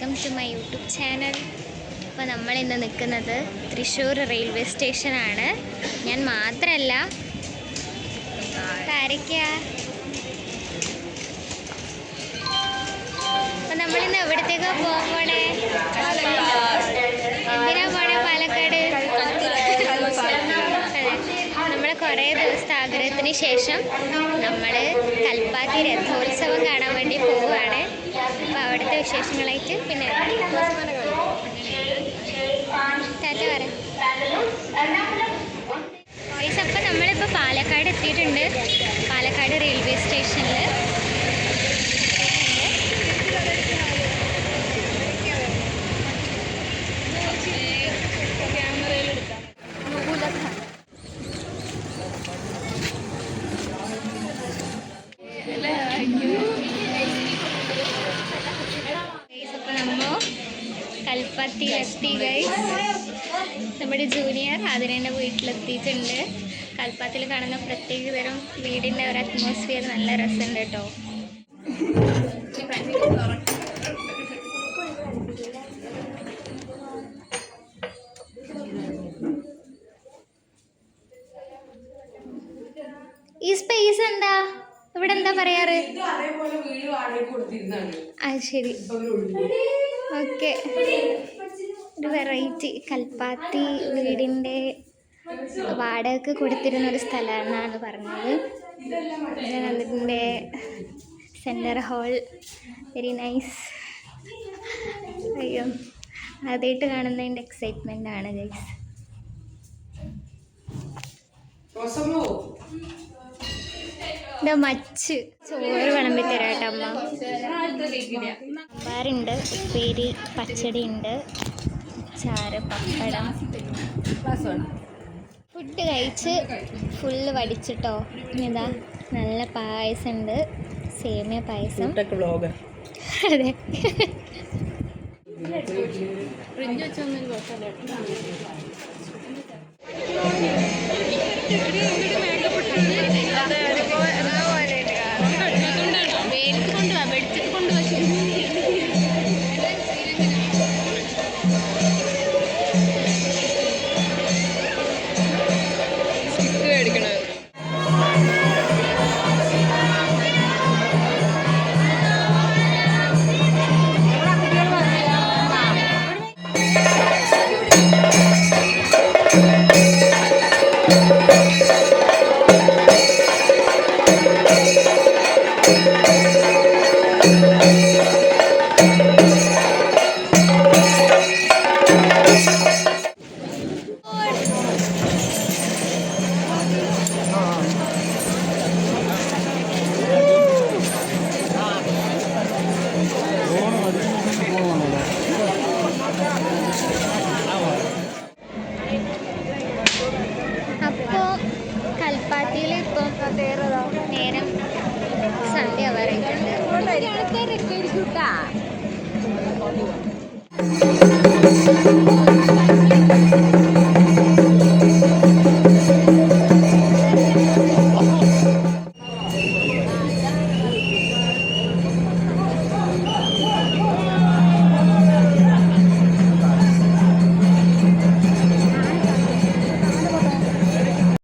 Welcome to my YouTube channel. അപ്പോൾ നമ്മളിന്ന് നിൽക്കുന്നത് തൃശ്ശൂർ റെയിൽവേ സ്റ്റേഷനാണ്. ഞാൻ മാത്രമല്ല, അപ്പോൾ നമ്മളിന്ന് എവിടത്തേക്കാണ് പോകണേ? എന്തിനാ പോണേ? പാലക്കാട്. നമ്മൾ കുറേ ദിവസത്തെ ആഗ്രഹത്തിന് ശേഷം നമ്മൾ കൽപ്പാത്തി രഥോത്സവം കാണാൻ വേണ്ടി പോവുകയാണ്. അപ്പോൾ അവിടുത്തെ വിശേഷങ്ങളായിട്ട് പിന്നെ ടാറ്റ പറയാം. അപ്പം നമ്മളിപ്പോൾ പാലക്കാട് എത്തിയിട്ടുണ്ട്. പാലക്കാട് റെയിൽവേ സ്റ്റേഷനിൽ കൽപ്പാത്തിയിലെത്തി ഗൈസ്. നമ്മുടെ ജൂനിയർ അതിനെ വീട്ടിലെത്തിയിട്ടുണ്ട്. കൽപ്പാത്തിയിൽ കാണുന്ന പ്രത്യേക തരം വീടിൻ്റെ ഒരു അറ്റ്മോസ്ഫിയർ നല്ല രസമുണ്ട് കേട്ടോ. ഈ സ്പേസ് എന്താ? ഇവിടെ എന്താ പറയാറ്? അത് ശരി, ഓക്കെ. ഒരു വെറൈറ്റി കൽപ്പാത്തി വീടിൻ്റെ വാടകയ്ക്ക് കൊടുത്തിരുന്നൊരു സ്ഥലമാണെന്നാണ് പറഞ്ഞത്. അതിൻ്റെ സെൻറ്റർ ഹാൾ വെരി നൈസ്. അയ്യോ, ആദ്യമായിട്ട് കാണുന്നതിൻ്റെ എക്സൈറ്റ്മെൻ്റ് ആണ് ഗൈസ്. എന്താ മച്ച് ചോറ് വിളമ്പി തരാട്ടോ അമ്മ. സാമ്പാറുണ്ട്, ഉപ്പേരി, പച്ചടി ഉണ്ട്, ചാറ്, പപ്പടം. ഫുഡ് കഴിച്ച് ഫുള്ള് വടിച്ചിട്ടോ. ഇതാ നല്ല പായസം ഉണ്ട്, സേമിയ പായസം. അതെ, കൽപ്പാത്തിയിൽ ഇപ്പം നേരം സന്ധ്യ പറയുന്നുണ്ട്.